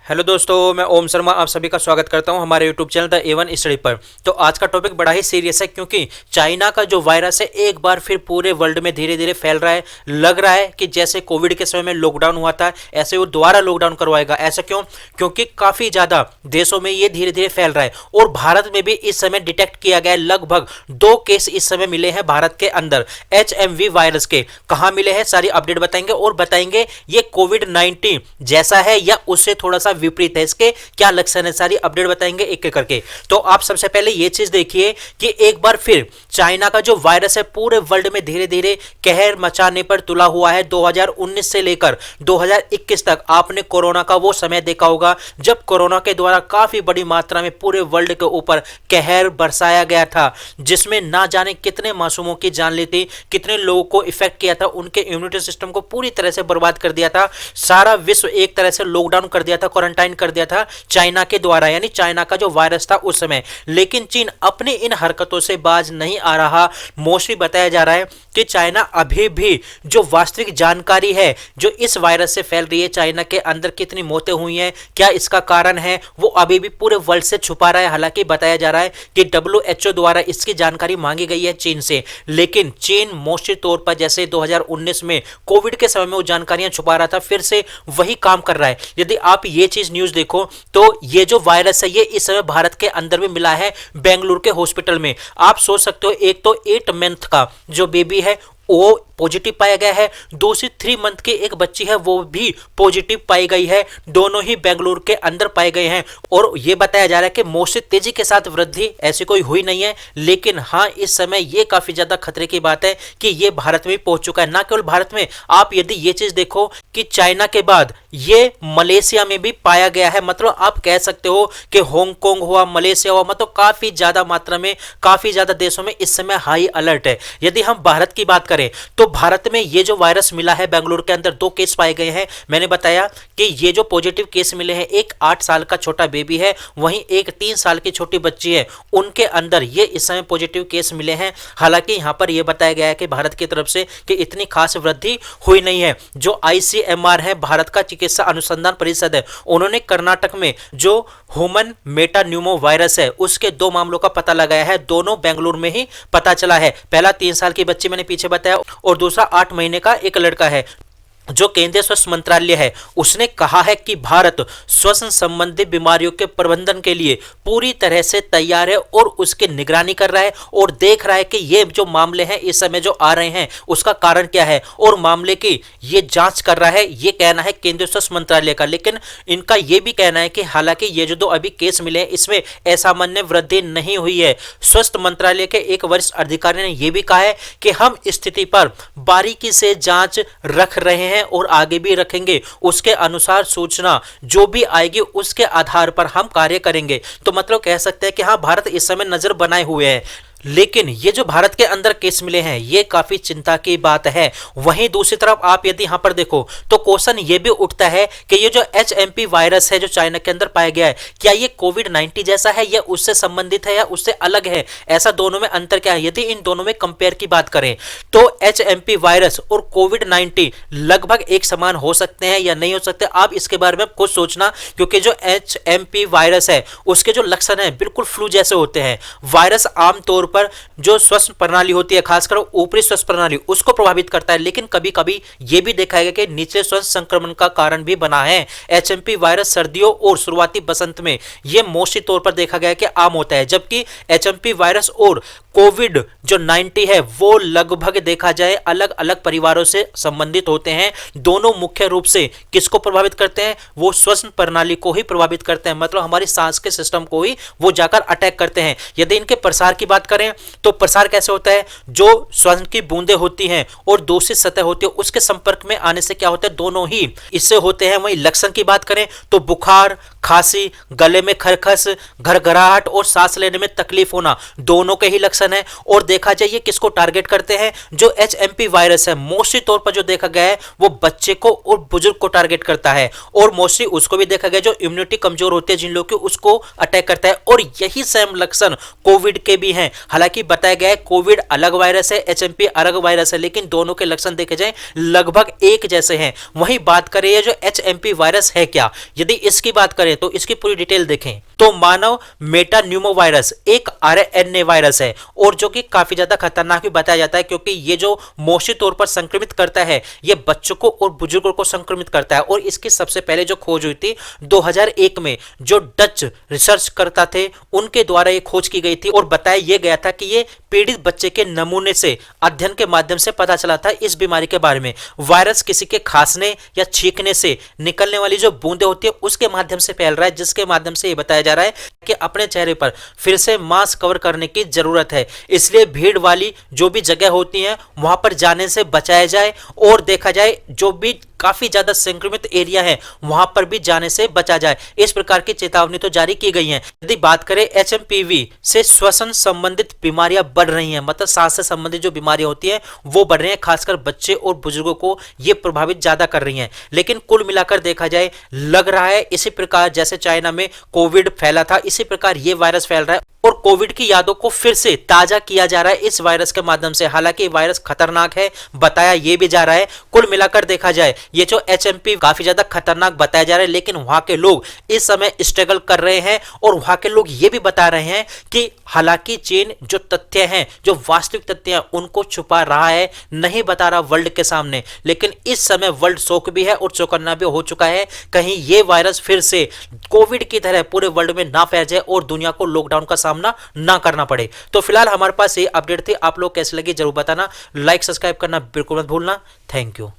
Hello दोस्तों, मैं ओम शर्मा आप सभी का स्वागत करता हूं हमारे YouTube channel the A1 study पर। तो आज का टॉपिक बड़ा ही सीरियस है क्योंकि चाइना का जो वायरस है एक बार फिर पूरे वर्ल्ड में धीरे धीरे फैल रहा है। लग रहा है कि जैसे कोविड के समय में लॉकडाउन हुआ था ऐसे वो दोबारा लॉकडाउन करवाएगा। ऐसा क्यों? क्योंकि काफ़ी ज़्यादा देशों में ये धीरे धीरे फैल रहा है और भारत में भी इस समय डिटेक्ट किया गया है। लगभग 2 केस इस समय मिले हैं भारत के अंदर HMV वायरस के। कहाँ मिले हैं सारी अपडेट बताएंगे और बताएंगे ये कोविड-19 जैसा है या उससे थोड़ा सा विपरीत है, इसके क्या लक्षण है सारी अपडेट बताएंगे एक एक करके। तो आप सबसे पहले ये चीज देखिए कि एक बार फिर चाइना का जो वायरस है पूरे वर्ल्ड में धीरे धीरे कहर मचाने पर तुला हुआ है। 2019 से लेकर 2021 तक आपने कोरोना का वो समय देखा होगा जब कोरोना के द्वारा काफी बड़ी मात्रा में पूरे वर्ल्ड के ऊपर कहर बरसाया गया था, जिसमें ना जाने कितने मासूमों की जान ली थी, कितने लोगों को इफेक्ट किया था, उनके इम्यूनिटी सिस्टम को पूरी तरह से बर्बाद कर दिया था। सारा विश्व एक तरह से लॉकडाउन कर दिया था, क्वारंटाइन कर दिया था चाइना के द्वारा, यानी चाइना का जो वायरस था उस समय। लेकिन चीन अपनी इन हरकतों से बाज नहीं आ रहा। मोस्टली बताया जा रहा है कि चाइना अभी भी जो वास्तविक जानकारी है जो इस वायरस से फैल रही है, चाइना के अंदर कितनी मौतें हुई हैं, क्या इसका कारण है, वो अभी भी पूरे वर्ल्ड से छुपा रहा है। हालांकि बताया जा रहा है कि WHO द्वारा इसकी जानकारी मांगी गई है चीन से, लेकिन चीन मोस्टली तौर पर जैसे 2019 में कोविड के समय में वो जानकारियां छुपा रहा था, फिर से वही काम कर रहा है। यदि आप ये चीज न्यूज देखो तो ये जो वायरस है ये इस समय भारत के अंदर में मिला है बेंगलुरु के हॉस्पिटल में। आप सोच सकते हो, एक तो 8 मंथ का जो बेबी है वो पॉजिटिव पाया गया है, दूसरी 3 मंथ की एक बच्ची है वो भी पॉजिटिव पाई गई है। दोनों ही बेंगलुरु के अंदर पाए गए हैं और यह बताया जा रहा है कि मोस्टली तेजी के साथ वृद्धि ऐसी कोई हुई नहीं है, लेकिन हाँ इस समय यह काफी ज्यादा खतरे की बात है कि यह भारत में पहुंच चुका है। ना केवल भारत में, आप यदि ये चीज देखो कि चाइना के बाद ये मलेशिया में भी पाया गया है। मतलब आप कह सकते हो कि हांगकांग हुआ, मलेशिया हुआ, मतलब काफी ज्यादा मात्रा में काफी ज्यादा देशों में इस समय हाई अलर्ट है। यदि हम भारत की बात करें तो भारत में ये जो वायरस मिला है बेंगलुरु के अंदर 2 केस पाए गए हैं। मैंने बताया कि ये जो पॉजिटिव केस मिले हैं, एक 8 साल का छोटा बेबी है, वहीं एक 3 साल की छोटी बच्ची है, उनके अंदर ये इस समय पॉजिटिव केस मिले हैं। हालांकि यहां पर यह बताया गया है कि भारत की तरफ से कि इतनी खास वृद्धि हुई नहीं है। जो ICMR है, भारत का चिकित्सा अनुसंधान परिषद है, उन्होंने कर्नाटक में जो ह्यूमन मेटान्यूमो वायरस है उसके 2 मामलों का पता लगाया है। दोनों बेंगलुरु में ही पता चला है। पहला 3 साल की बच्ची मैंने पीछे बताया और दूसरा 8 महीने का एक लड़का है। जो केंद्रीय स्वास्थ्य मंत्रालय है उसने कहा है कि भारत श्वसन संबंधी बीमारियों के प्रबंधन के लिए पूरी तरह से तैयार है और उसकी निगरानी कर रहा है और देख रहा है कि ये जो मामले हैं इस समय जो आ रहे हैं उसका कारण क्या है और मामले की ये जांच कर रहा है। ये कहना है केंद्रीय स्वास्थ्य मंत्रालय का। लेकिन इनका ये भी कहना है कि हालांकि ये जो 2 अभी केस मिले हैं इसमें असामान्य वृद्धि नहीं हुई है। स्वास्थ्य मंत्रालय के एक वरिष्ठ अधिकारी ने यह भी कहा है कि हम स्थिति पर बारीकी से जांच रख रहे हैं और आगे भी रखेंगे। उसके अनुसार सूचना जो भी आएगी उसके आधार पर हम कार्य करेंगे। तो मतलब कह सकते हैं कि हाँ, भारत इस समय नजर बनाए हुए है। लेकिन ये जो भारत के अंदर केस मिले हैं ये काफी चिंता की बात है। वहीं दूसरी तरफ आप यदि यहां पर देखो तो क्वेश्चन ये भी उठता है कि ये जो HMP वायरस है जो चाइना के अंदर पाया गया है, क्या ये कोविड-19 जैसा है या उससे संबंधित है या उससे अलग है? ऐसा दोनों में अंतर क्या है? यदि इन दोनों में कंपेयर की बात करें तो HMP वायरस और कोविड-19 लगभग एक समान हो सकते हैं या नहीं हो सकते। आप इसके बारे में खुद सोचना, क्योंकि जो HMP वायरस है उसके जो लक्षण है बिल्कुल फ्लू जैसे होते हैं। वायरस आमतौर पर जो श्वसन प्रणाली होती है, खासकर ऊपरी श्वसन प्रणाली, उसको प्रभावित करता है, लेकिन कभी कभी यह भी देखा गया कि निचले श्वसन संक्रमण का कारण भी बना है। HMP वायरस सर्दियों और शुरुआती बसंत में यह मोस्टली तौर पर देखा गया कि आम होता है, जबकि HMP वायरस और कोविड जो 90 है वो लगभग देखा जाए अलग अलग परिवारों से संबंधित होते हैं। दोनों मुख्य रूप से किसको प्रभावित करते हैं? वो श्वसन प्रणाली को ही प्रभावित करते हैं, मतलब हमारी सांस के सिस्टम को ही वो जाकर अटैक करते हैं। यदि इनके प्रसार की बात करें तो प्रसार कैसे होता है? जो श्वसन की बूंदें होती हैं और दूसरी सतह होती है उसके संपर्क में आने से क्या होता है? दोनों ही इससे होते हैं। वहीं लक्षण की बात करें तो बुखार, खांसी, गले में खरखस, घरघराहट और सांस लेने में तकलीफ होना, दोनों के ही लक्षण है। और देखा जाए ये किसको टारगेट करते हैं? जो HMP वायरस है मोस्टली तौर पर जो देखा गया है वो बच्चे को और बुजुर्ग को टारगेट करता है, और मोस्टली उसको भी देखा गया जो इम्यूनिटी कमजोर होती है जिन लोगों की, उसको अटैक करता है। और यही सेम लक्षण कोविड के भी हैं। हालांकि बताया गया है कोविड अलग वायरस है, एचएमपी अलग वायरस है, लेकिन दोनों के लक्षण देखे जाए लगभग एक जैसे हैं। वहीं बात करें ये जो एचएमपी वायरस है क्या, यदि इसकी बात करें तो इसकी पूरी डिटेल देखें तो मानव मेटान्यूमो वायरस एक आरएनए वायरस है और जो कि काफी ज्यादा खतरनाक भी बताया जाता है, क्योंकि ये जो मोशी तौर पर संक्रमित करता है ये बच्चों को और बुजुर्गों को संक्रमित करता है। और इसकी सबसे पहले जो खोज हुई थी 2001 में, जो डच रिसर्च करता थे उनके द्वारा ये खोज की गई थी और बताया यह गया था कि ये पीड़ित बच्चे के नमूने से अध्ययन के माध्यम से पता चला था इस बीमारी के बारे में। वायरस किसी के खांसने या छींकने से निकलने वाली जो बूंदें होती है उसके माध्यम से फैल रहा है, जिसके माध्यम से ये बताया जा रहा है कि अपने चेहरे पर फिर से मास्क कवर करने की जरूरत है। इसलिए भीड़ वाली जो भी जगह होती है वहां पर जाने से बचाया जाए और देखा जाए जो भी काफी ज्यादा संक्रमित एरिया है वहां पर भी जाने से बचा जाए। इस प्रकार की चेतावनी तो जारी की गई है। यदि बात करें एचएमपीवी से श्वसन संबंधित बीमारियां बढ़ रही हैं, मतलब सांस से संबंधित जो बीमारियां होती हैं वो बढ़ रही हैं, खासकर बच्चे और बुजुर्गों को ये प्रभावित ज्यादा कर रही हैं। लेकिन कुल मिलाकर देखा जाए लग रहा है इसी प्रकार जैसे चाइना में कोविड फैला था इसी प्रकार ये वायरस फैल रहा है और कोविड की यादों को फिर से ताजा किया जा रहा है इस वायरस के माध्यम से। हालांकि वायरस खतरनाक है बताया ये भी जा रहा है। कुल मिलाकर देखा जाए ये जो एचएमपी काफी ज्यादा खतरनाक बताया जा रहा है, लेकिन वहां के लोग इस समय स्ट्रगल कर रहे हैं और वहां के लोग ये भी बता रहे हैं कि हालांकि चीन जो तथ्य हैं, जो वास्तविक तथ्य हैं उनको छुपा रहा है, नहीं बता रहा वर्ल्ड के सामने। लेकिन इस समय वर्ल्ड शोक भी है और चौकन्ना भी हो चुका है, कहीं ये वायरस फिर से कोविड की तरह पूरे वर्ल्ड में ना फैल जाए और दुनिया को लॉकडाउन का सामना ना करना पड़े। तो फिलहाल हमारे पास ये अपडेट थी, आप लोग कैसे लगी जरूर बताना। लाइक सब्सक्राइब करना बिल्कुल मत भूलना। Thank you.